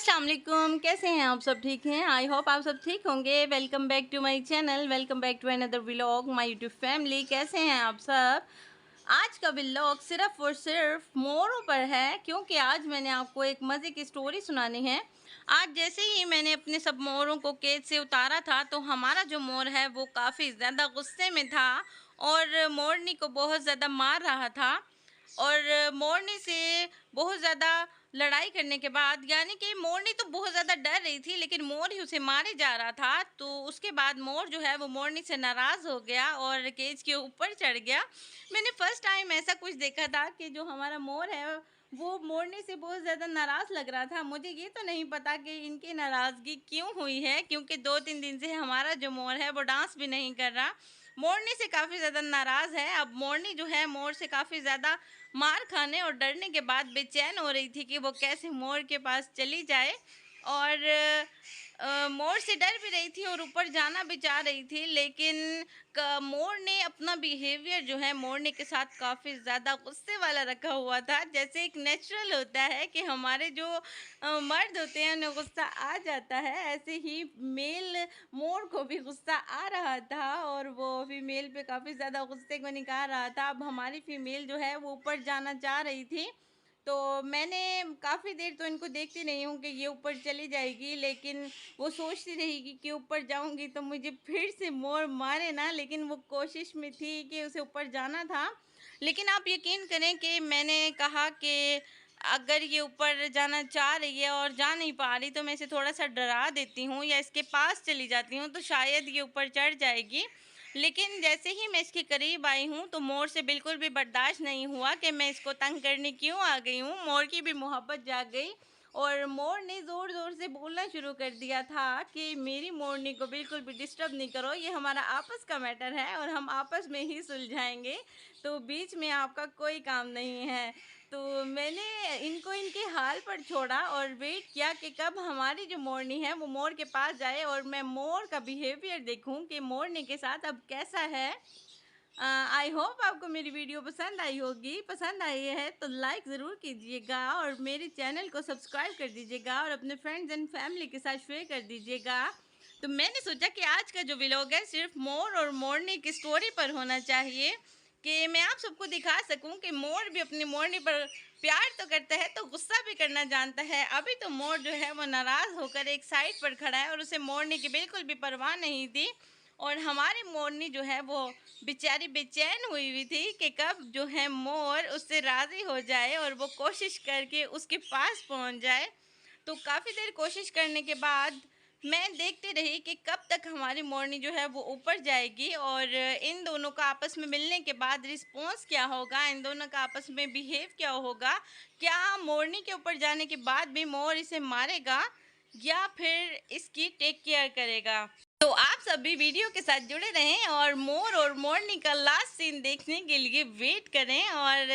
अस्सलाम वालेकुम, कैसे हैं आप सब? ठीक हैं? आई होप आप सब ठीक होंगे। Welcome back to my channel, welcome back to another vlog my YouTube family. कैसे हैं आप सब? आज का व्लॉग सिर्फ़ और सिर्फ मोरों पर है, क्योंकि आज मैंने आपको एक मज़े की स्टोरी सुनानी है। आज जैसे ही मैंने अपने सब मोरों को केज से उतारा था, तो हमारा जो मोर है वो काफ़ी ज़्यादा गुस्से में था और मोरनी को बहुत ज़्यादा मार रहा था। और मोरनी से बहुत ज़्यादा लड़ाई करने के बाद, यानी कि मोरनी तो बहुत ज़्यादा डर रही थी, लेकिन मोर ही उसे मारे जा रहा था। तो उसके बाद मोर जो है वो मोरनी से नाराज़ हो गया और केज के ऊपर चढ़ गया। मैंने फर्स्ट टाइम ऐसा कुछ देखा था कि जो हमारा मोर है वो मोरनी से बहुत ज़्यादा नाराज़ लग रहा था। मुझे ये तो नहीं पता कि इनकी नाराज़गी क्यों हुई है, क्योंकि 2-3 दिन से हमारा जो मोर है वो डांस भी नहीं कर रहा। मोरनी से काफ़ी ज़्यादा नाराज़ है। अब मोरनी जो है मोर से काफ़ी ज़्यादा मार खाने और डरने के बाद बेचैन हो रही थी कि वो कैसे मोर के पास चली जाए। और मोर से डर भी रही थी और ऊपर जाना भी चाह रही थी, लेकिन मोर ने अपना बिहेवियर जो है मोरनी के साथ काफ़ी ज़्यादा गुस्से वाला रखा हुआ था। जैसे एक नेचुरल होता है कि हमारे जो मर्द होते हैं उन्हें गुस्सा आ जाता है, ऐसे ही मेल मोर को भी गुस्सा आ रहा था और वो फीमेल पे काफ़ी ज़्यादा गुस्से को निकाल रहा था। अब हमारी फीमेल जो है वो ऊपर जाना चाह रही थी, तो मैंने काफ़ी देर तो इनको देखती रही हूँ कि ये ऊपर चली जाएगी, लेकिन वो सोचती रहेगी कि ऊपर जाऊँगी तो मुझे फिर से मोर मारे ना, लेकिन वो कोशिश में थी कि उसे ऊपर जाना था। लेकिन आप यकीन करें कि मैंने कहा कि अगर ये ऊपर जाना चाह रही है और जा नहीं पा रही, तो मैं इसे थोड़ा-सा डरा देती हूँ या इसके पास चली जाती हूँ, तो शायद ये ऊपर चढ़ जाएगी। लेकिन जैसे ही मैं इसके करीब आई हूँ, तो मोर से बिल्कुल भी बर्दाश्त नहीं हुआ कि मैं इसको तंग करने क्यों आ गई हूँ। मोर की भी मोहब्बत जाग गई और मोर ने ज़ोर-ज़ोर से बोलना शुरू कर दिया था कि मेरी मोरनी को बिल्कुल भी डिस्टर्ब नहीं करो, ये हमारा आपस का मैटर है और हम आपस में ही सुलझाएँगे, तो बीच में आपका कोई काम नहीं है। तो मैंने इनको इनके हाल पर छोड़ा और वेट किया कि कब हमारी जो मोरनी है वो मोर के पास जाए और मैं मोर का बिहेवियर देखूं कि मोरनी के साथ अब कैसा है। आई होप आपको मेरी वीडियो पसंद आई होगी। पसंद आई है तो लाइक ज़रूर कीजिएगा और मेरे चैनल को सब्सक्राइब कर दीजिएगा और अपने फ्रेंड्स एंड फैमिली के साथ शेयर कर दीजिएगा। तो मैंने सोचा कि आज का जो व्लॉग है सिर्फ मोर और मोरनी की स्टोरी पर होना चाहिए, कि मैं आप सबको दिखा सकूं कि मोर भी अपनी मोरनी पर प्यार तो करता है तो गुस्सा भी करना जानता है। अभी तो मोर जो है वो नाराज़ होकर एक साइड पर खड़ा है और उसे मोरनी की बिल्कुल भी परवाह नहीं थी। और हमारी मोरनी जो है वो बेचारी बेचैन हुई हुई थी कि कब जो है मोर उससे राज़ी हो जाए और वो कोशिश करके उसके पास पहुंच जाए। तो काफ़ी देर कोशिश करने के बाद मैं देखती रही कि कब तक हमारी मोरनी जो है वो ऊपर जाएगी और इन दोनों का आपस में मिलने के बाद रिस्पॉन्स क्या होगा, इन दोनों का आपस में बिहेव क्या होगा। क्या मोरनी के ऊपर जाने के बाद भी मोर इसे मारेगा या फिर इसकी टेक केयर करेगा। तो आप सभी वीडियो के साथ जुड़े रहें और मोर और मोरनी का लास्ट सीन देखने के लिए वेट करें और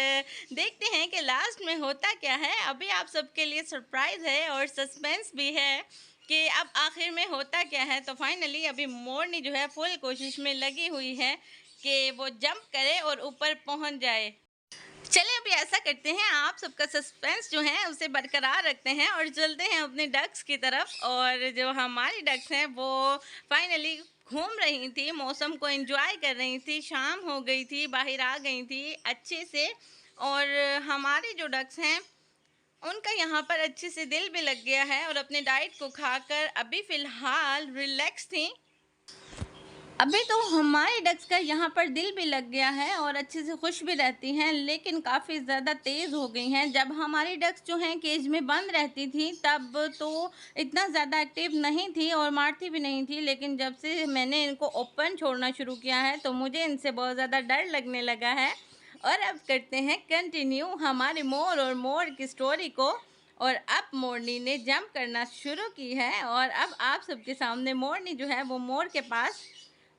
देखते हैं कि लास्ट में होता क्या है। अभी आप सबके लिए सरप्राइज़ है और सस्पेंस भी है कि अब आखिर में होता क्या है। तो फाइनली अभी मोरनी जो है फुल कोशिश में लगी हुई है कि वो जंप करे और ऊपर पहुंच जाए। चलिए अभी ऐसा करते हैं, आप सबका सस्पेंस जो है उसे बरकरार रखते हैं और चलते हैं अपने डक्स की तरफ। और जो हमारी डक्स हैं वो फाइनली घूम रही थी, मौसम को एंजॉय कर रही थी, शाम हो गई थी, बाहर आ गई थी अच्छे से। और हमारी जो डक्स हैं उनका यहाँ पर अच्छे से दिल भी लग गया है और अपने डाइट को खाकर अभी फ़िलहाल रिलैक्स थी। अभी तो हमारी डक्स का यहाँ पर दिल भी लग गया है और अच्छे से खुश भी रहती हैं, लेकिन काफ़ी ज़्यादा तेज़ हो गई हैं। जब हमारी डक्स जो हैं केज में बंद रहती थी तब तो इतना ज़्यादा एक्टिव नहीं थी और मारती भी नहीं थी, लेकिन जब से मैंने इनको ओपन छोड़ना शुरू किया है तो मुझे इनसे बहुत ज़्यादा डर लगने लगा है। और अब करते हैं कंटिन्यू हमारे मोर और मोर की स्टोरी को। और अब मोरनी ने जंप करना शुरू की है और अब आप सबके सामने मोरनी जो है वो मोर के पास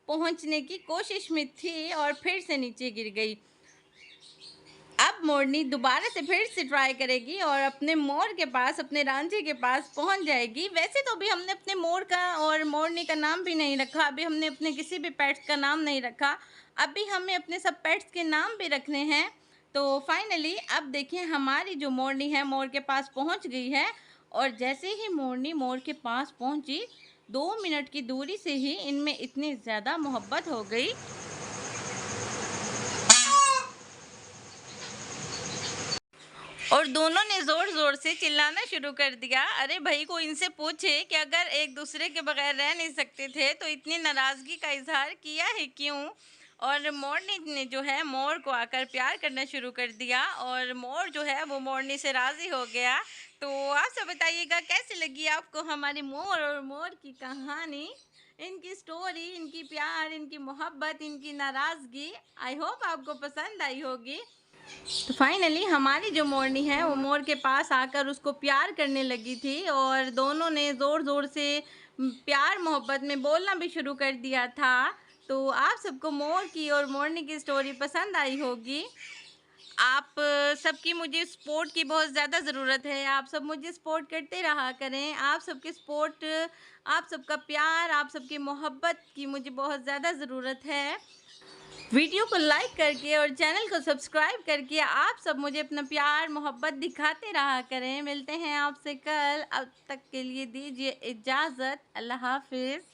पहुंचने की कोशिश में थी और फिर से नीचे गिर गई। अब मोरनी दोबारा से फिर से ट्राई करेगी और अपने मोर के पास, अपने रांझे के पास पहुंच जाएगी। वैसे तो अभी हमने अपने मोर का और मोरनी का नाम भी नहीं रखा, अभी हमने अपने किसी भी पेट्स का नाम नहीं रखा। अभी हमें अपने सब पेट्स के नाम भी रखने हैं। तो फाइनली अब देखिए हमारी जो मोरनी है मोर के पास पहुंच गई है और जैसे ही मोरनी मोर के पास पहुंची, 2 मिनट की दूरी से ही इनमें इतनी ज़्यादा मोहब्बत हो गई और दोनों ने ज़ोर ज़ोर से चिल्लाना शुरू कर दिया। अरे भाई, को इनसे पूछे कि अगर एक दूसरे के बगैर रह नहीं सकते थे तो इतनी नाराज़गी का इजहार किया है क्यों? और मोरनी ने जो है मोर को आकर प्यार करना शुरू कर दिया और मोर जो है वो मोरनी से राज़ी हो गया। तो आप सब बताइएगा कैसी लगी आपको हमारी मोर और मोर की कहानी, इनकी स्टोरी, इनकी प्यार, इनकी मोहब्बत, इनकी नाराज़गी। आई होप आपको पसंद आई होगी। तो फाइनली हमारी जो मोरनी है वो मोर के पास आकर उसको प्यार करने लगी थी और दोनों ने ज़ोर ज़ोर से प्यार मोहब्बत में बोलना भी शुरू कर दिया था। तो आप सबको मोर की और मोरनी की स्टोरी पसंद आई होगी। आप सबकी मुझे सपोर्ट की बहुत ज़्यादा ज़रूरत है। आप सब मुझे सपोर्ट करते रहा करें। आप सबके सपोर्ट, आप सबका प्यार, आप सबकी मोहब्बत की मुझे बहुत ज़्यादा ज़रूरत है। वीडियो को लाइक करके और चैनल को सब्सक्राइब करके आप सब मुझे अपना प्यार मोहब्बत दिखाते रहा करें। मिलते हैं आपसे कल, अब तक के लिए दीजिए इजाज़त। अल्लाह हाफ़िज़।